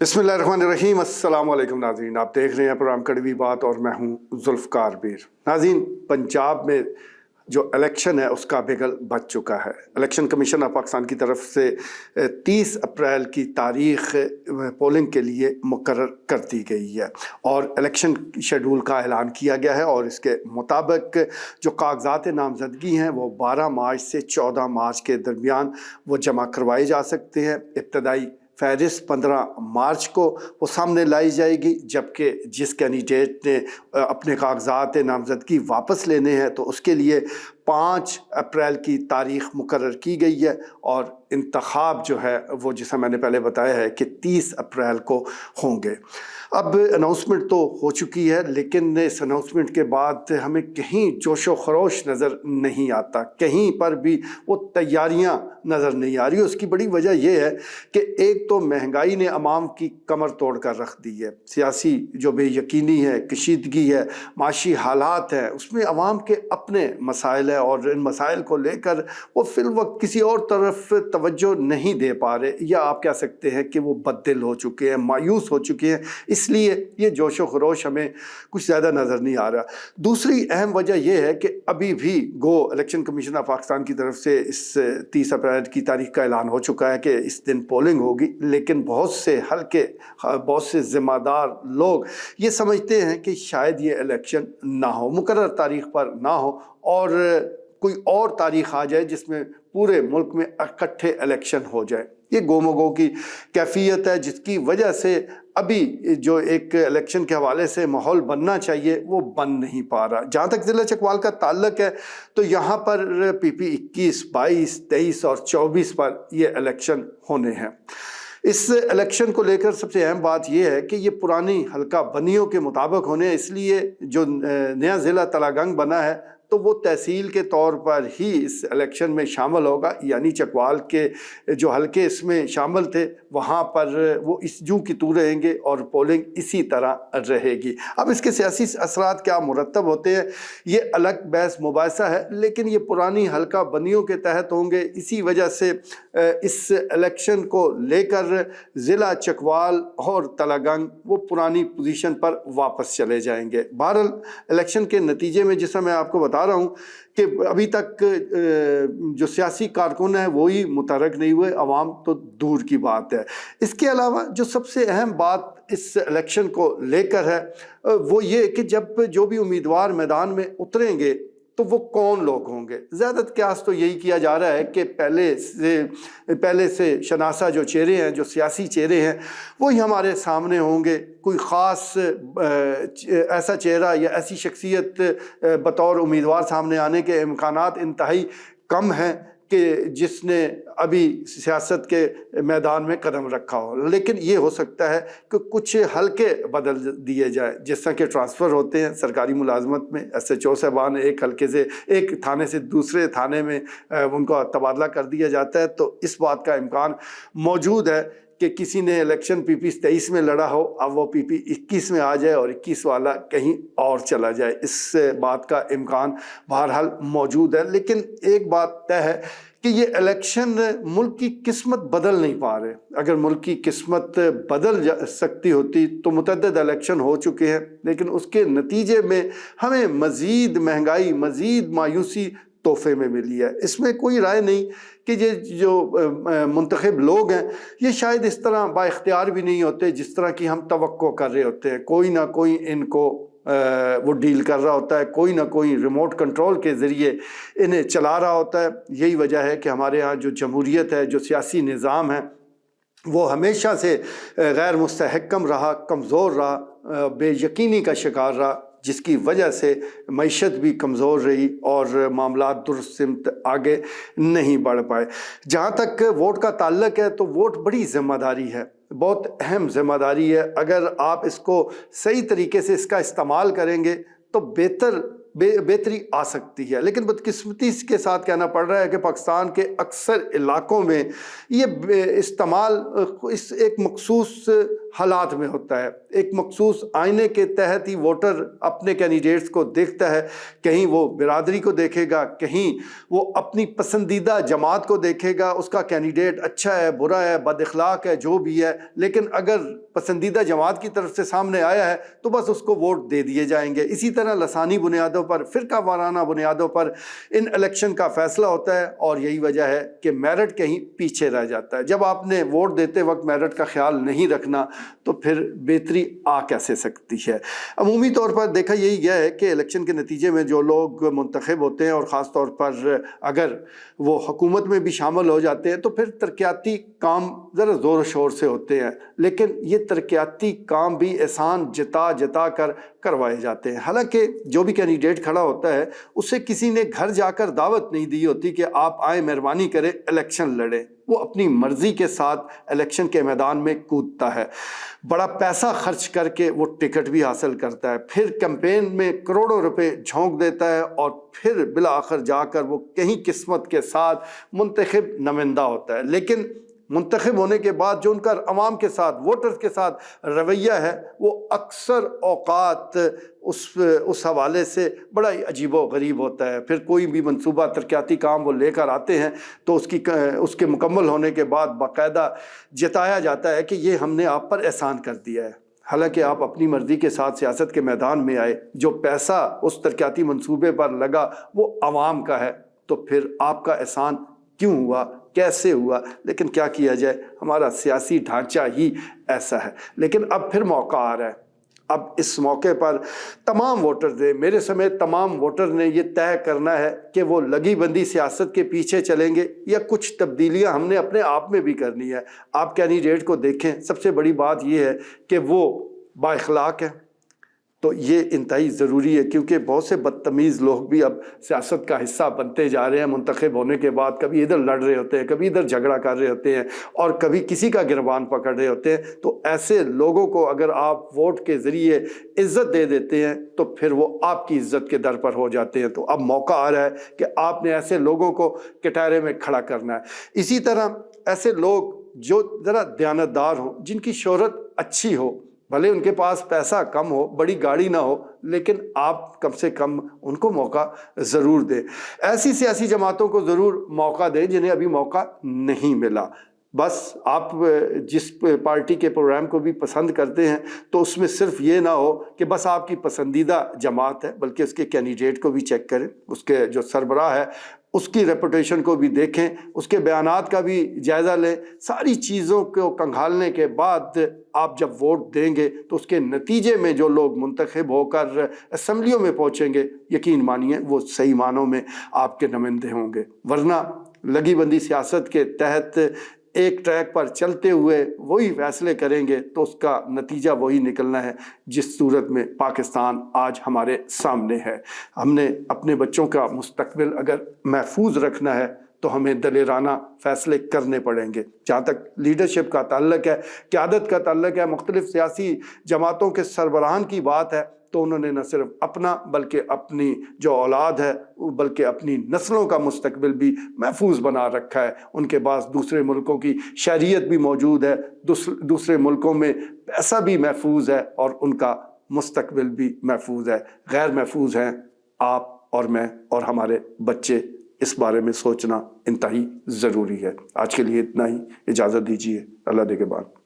बिस्मिल्लाहिर्रहमानिर्रहीम। अस्सलाम वालेकुम नाज़रीन, आप देख रहे हैं प्रोग्राम कड़वी बात और मैं हूं जुल्फ़कार बीर। नाज़रीन, पंजाब में जो इलेक्शन है उसका बिगल बज चुका है। इलेक्शन कमीशन ऑफ पाकिस्तान की तरफ से 30 अप्रैल की तारीख़ पोलिंग के लिए मुकर्रर कर दी गई है और इलेक्शन शेड्यूल का ऐलान किया गया है और इसके मुताबिक जो कागजात नामजदगी हैं वो 12 मार्च से 14 मार्च के दरमियान वो जमा करवाए जा सकते हैं। इब्तदाई फहरिस्त 15 मार्च को वो सामने लाई जाएगी, जबकि जिस कैंडिडेट ने अपने कागजात नामजदगी वापस लेने हैं तो उसके लिए 5 अप्रैल की तारीख़ मुकर्रर की गई है और इंतखाब जो है वो, जैसा मैंने पहले बताया है कि 30 अप्रैल को होंगे। अब अनाउंसमेंट तो हो चुकी है, लेकिन इस अनाउंसमेंट के बाद हमें कहीं जोशो खरोश नज़र नहीं आता, कहीं पर भी वो तैयारियां नज़र नहीं आ रही। उसकी बड़ी वजह यह है कि एक तो महंगाई ने अवाम की कमर तोड़ कर रख दी है, सियासी जो बेयकीनी है, कशीदगी है, माशी हालात हैं, उसमें अवाम के अपने मसाइल हैं और इन मसाइल को लेकर वो फिल वक्त किसी और तरफ तवज्जो नहीं दे पा रहे, या आप कह सकते हैं कि वो बददिल हो चुके हैं, मायूस हो चुके हैं, इसलिए ये जोशो खरोश हमें कुछ ज़्यादा नज़र नहीं आ रहा। दूसरी अहम वजह यह है कि अभी भी इलेक्शन कमीशन ऑफ पाकिस्तान की तरफ से इस 30 अप्रैल की तारीख का ऐलान हो चुका है कि इस दिन पोलिंग होगी, लेकिन बहुत से ज़िम्मेदार लोग ये समझते हैं कि शायद ये इलेक्शन ना हो, मुकर्रर तारीख पर ना हो और कोई और तारीख आ जाए जिसमें पूरे मुल्क में इकट्ठे इलेक्शन हो जाए। ये गोमगो की कैफियत है जिसकी वजह से अभी जो एक इलेक्शन के हवाले से माहौल बनना चाहिए वो बन नहीं पा रहा। जहाँ तक ज़िला चकवाल का ताल्लुक है तो यहाँ पर PP 21, 22, 23 और 24 पर ये इलेक्शन होने हैं। इस इलेक्शन को लेकर सबसे अहम बात यह है कि ये पुरानी हल्का बनियों के मुताबिक होने हैं, इसलिए जो नया ज़िला तलागंग बना है तो वो तहसील के तौर पर ही इस इलेक्शन में शामिल होगा, यानी चकवाल के जो हल्के इसमें शामिल थे वहाँ पर वो इस जू की तू रहेंगे और पोलिंग इसी तरह रहेगी। अब इसके सियासी असरात क्या मुरतब होते हैं ये अलग बहस मुबाहिसा है, लेकिन ये पुरानी हल्का बनियों के तहत होंगे। इसी वजह से इस इलेक्शन को लेकर ज़िला चकवाल और तलागंग वो पुरानी पोजीशन पर वापस चले जाएंगे। बहरहाल इलेक्शन के नतीजे में, जैसा मैं आपको बता रहा हूँ कि अभी तक जो सियासी कारकुन है वो ही मुतहर्रिक नहीं हुए, अवाम तो दूर की बात है। इसके अलावा जो सबसे अहम बात इस इलेक्शन को लेकर है वो ये कि जब जो भी उम्मीदवार मैदान में उतरेंगे तो वो कौन लोग होंगे। ज़्यादा क्यास तो यही किया जा रहा है कि पहले से शनासा जो चेहरे हैं, जो सियासी चेहरे हैं, वही हमारे सामने होंगे। कोई ख़ास ऐसा चेहरा या ऐसी शख्सियत बतौर उम्मीदवार सामने आने के इम्कानात इंतहाई कम हैं कि जिसने अभी सियासत के मैदान में कदम रखा हो। लेकिन ये हो सकता है कि कुछ हल्के बदल दिए जाए, जिस तरह के ट्रांसफ़र होते हैं सरकारी मुलाजमत में, SHO साहबान एक हल्के से एक थाने से दूसरे थाने में उनका तबादला कर दिया जाता है, तो इस बात का इम्कान मौजूद है कि किसी ने इलेक्शन PP 23 में लड़ा हो, अब वो PP 21 में आ जाए और 21 वाला कहीं और चला जाए। इस बात का इम्कान बहरहाल मौजूद है। लेकिन एक बात तय है कि ये इलेक्शन मुल्क की किस्मत बदल नहीं पा रहे। अगर मुल्क की किस्मत बदल सकती होती तो मुतअद्दिद इलेक्शन हो चुके हैं, लेकिन उसके नतीजे में हमें मज़ीद महंगाई, मज़ीद मायूसी तोहफे में मिली है। इसमें कोई राय नहीं कि ये जो मुंतखब लोग हैं ये शायद इस तरह बाइख्तियार भी नहीं होते जिस तरह की हम तवक्को कर रहे होते हैं। कोई ना कोई इनको वो डील कर रहा होता है, कोई ना कोई रिमोट कंट्रोल के ज़रिए इन्हें चला रहा होता है। यही वजह है कि हमारे यहाँ जो जमहूरियत है, जो सियासी निज़ाम है, वो हमेशा से गैर मुस्तहकम रहा, कमज़ोर रहा, बेयकीनी का शिकार रहा, जिसकी वजह से मईशत भी कमज़ोर रही और मामला दुरुस्त सिमत आगे नहीं बढ़ पाए। जहाँ तक वोट का ताल्लुक है तो वोट बड़ी ज़िम्मेदारी है, बहुत अहम ज़िम्मेदारी है। अगर आप इसको सही तरीके से इसका इस्तेमाल करेंगे तो बेहतर بہتری آ سکتی ہے، لیکن بدقسمتی کے ساتھ کہنا پڑ رہا ہے کہ پاکستان کے اکثر علاقوں میں یہ استعمال ایک مخصوص حالات میں ہوتا ہے، ایک مخصوص آئینے کے تحت ہی ووٹر اپنے کینڈیڈیٹس کو دیکھتا ہے، کہیں وہ برادری کو دیکھے گا، کہیں وہ اپنی پسندیدہ جماعت کو دیکھے گا، اس کا کینڈیڈیٹ اچھا ہے، برا ہے، بد اخلاق ہے، جو بھی ہے، لیکن اگر پسندیدہ جماعت کی طرف سے سامنے آیا ہے تو بس اس کو ووٹ دے دیے جائیں گے۔ اسی طرح لسانی بنیادوں پر، فرقہ وارانہ بنیادوں پر ان الیکشن کا فیصلہ ہوتا ہے، اور یہی وجہ ہے کہ میرٹ کہیں پیچھے رہ جاتا ہے۔ جب آپ نے ووٹ دیتے وقت میرٹ کا خیال نہیں رکھنا تو پھر بہتری آ کیسے سکتی ہے؟ عمومی طور پر دیکھا یہی گیا ہے کہ الیکشن کے نتیجے میں جو لوگ منتخب ہوتے ہیں، اور خاص طور پر اگر وہ حکومت میں بھی شامل ہو جاتے ہیں، تو پھر ترقیاتی کام ذرا زور و شور سے ہوتے ہیں، لیکن یہ ترقیاتی کام بھی احسان جتا جتا کر کروائے جاتے ہیں۔ حالانکہ جو بھی کینڈیڈیٹ کھڑا ہوتا ہے اسے کسی نے گھر جا کر دعوت نہیں دی ہوتی کہ آپ آئیں، مہربانی کریں، الیکشن لڑیں۔ وہ اپنی مرضی کے ساتھ الیکشن کے میدان میں کودتا ہے، بڑا پیسہ خرچ کر کے وہ ٹکٹ بھی حاصل کرتا ہے، پھر کیمپین میں کروڑوں روپے جھونک دیتا ہے، اور پھر بالآخر جا کر وہ کہیں قسمت کے ساتھ منتخب نمائندہ ہوتا ہے۔ لیکن منتخب ہونے کے بعد جو ان کا عوام کے ساتھ، ووٹرز کے ساتھ رویہ ہے، وہ اکثر اوقات اس حوالے سے بڑا ہی عجیب و غریب ہوتا ہے۔ پھر کوئی بھی منصوبہ ترقیاتی کام وہ لے کر آتے ہیں تو اس کے مکمل ہونے کے بعد باقاعدہ جتایا جاتا ہے کہ یہ ہم نے آپ پر احسان کر دیا ہے، حالانکہ آپ اپنی مرضی کے ساتھ سیاست کے میدان میں آئے، جو پیسہ اس ترقیاتی منصوبے پر لگا وہ عوام کا ہے، تو پھر آپ کا احسان کیوں ہوا، کیسے ہوا؟ لیکن کیا کیا جائے، ہمارا سیاسی ڈھانچہ ہی ایسا ہے۔ لیکن اب پھر موقع آ رہا ہے، اب اس موقع پر تمام ووٹر نے، میرے سمیت تمام ووٹر نے یہ طے کرنا ہے کہ وہ لگی بندی سیاست کے پیچھے چلیں گے یا کچھ تبدیلیاں ہم نے اپنے آپ میں بھی کرنی ہے۔ آپ کینڈیڈیٹ کو دیکھیں، سب سے بڑی بات یہ ہے کہ وہ با اخلاق ہے، تو یہ انتہائی ضروری ہے، کیونکہ بہت سے بدتمیز لوگ بھی اب سیاست کا حصہ بنتے جا رہے ہیں۔ منتخب ہونے کے بعد کبھی ادھر لڑ رہے ہوتے ہیں، کبھی ادھر جھگڑا کر رہے ہوتے ہیں، اور کبھی کسی کا گربان پکڑ رہے ہوتے ہیں۔ تو ایسے لوگوں کو اگر آپ ووٹ کے ذریعے عزت دے دیتے ہیں تو پھر وہ آپ کی عزت کے در پر ہو جاتے ہیں۔ تو اب موقع آ رہا ہے کہ آپ نے ایسے لوگوں کو کٹہرے میں کھڑا کرنا ہے۔ اسی طرح ایسے لوگ جو ذرا دیانتدار ہوں، جن کی شہرت اچھی ہو، بھلے ان کے پاس پیسہ کم ہو، بڑی گاڑی نہ ہو، لیکن آپ کم سے کم ان کو موقع ضرور دیں۔ ایسی سیاسی جماعتوں کو ضرور موقع دیں جنہیں ابھی موقع نہیں ملا۔ بس آپ جس پارٹی کے پروگرام کو بھی پسند کرتے ہیں تو اس میں صرف یہ نہ ہو کہ بس آپ کی پسندیدہ جماعت ہے، بلکہ اس کے کینڈیڈیٹ کو بھی چیک کریں، اس کے جو سربراہ ہے اس کی ریپوٹیشن کو بھی دیکھیں، اس کے بیانات کا بھی جائزہ لیں۔ ساری چیزوں کو کنگھالنے کے بعد آپ جب ووٹ دیں گے تو اس کے نتیجے میں جو لوگ منتخب ہو کر اسمبلیوں میں پہنچیں گے، یقین مانیے وہ صحیح معنوں میں آپ کے نمائندے ہوں گے۔ ورنہ لگی بندی سیاست کے تحت ایک ٹریک پر چلتے ہوئے وہی فیصلے کریں گے تو اس کا نتیجہ وہی نکلنا ہے جس صورت میں پاکستان آج ہمارے سامنے ہے۔ ہم نے اپنے بچوں کا مستقبل اگر محفوظ رکھنا ہے تو ہمیں دلیرانہ فیصلے کرنے پڑیں گے۔ جہاں تک لیڈرشپ کا تعلق ہے، قیادت کا تعلق ہے، مختلف سیاسی جماعتوں کے سربراہان کی بات ہے، تو انہوں نے نہ صرف اپنا بلکہ اپنی جو اولاد ہے بلکہ اپنی نسلوں کا مستقبل بھی محفوظ بنا رکھا ہے۔ ان کے پاس دوسرے ملکوں کی شہریت بھی موجود ہے، دوسرے ملکوں میں پیسہ بھی محفوظ ہے، اور ان کا مستقبل بھی محفوظ ہے۔ غیر محفوظ ہیں آپ اور میں اور ہمارے بچے، اس بارے میں سوچنا انتہائی ضروری ہے۔ آج کے لیے اتنا ہی، اجازت دیجیے، اللہ دے کے بعد۔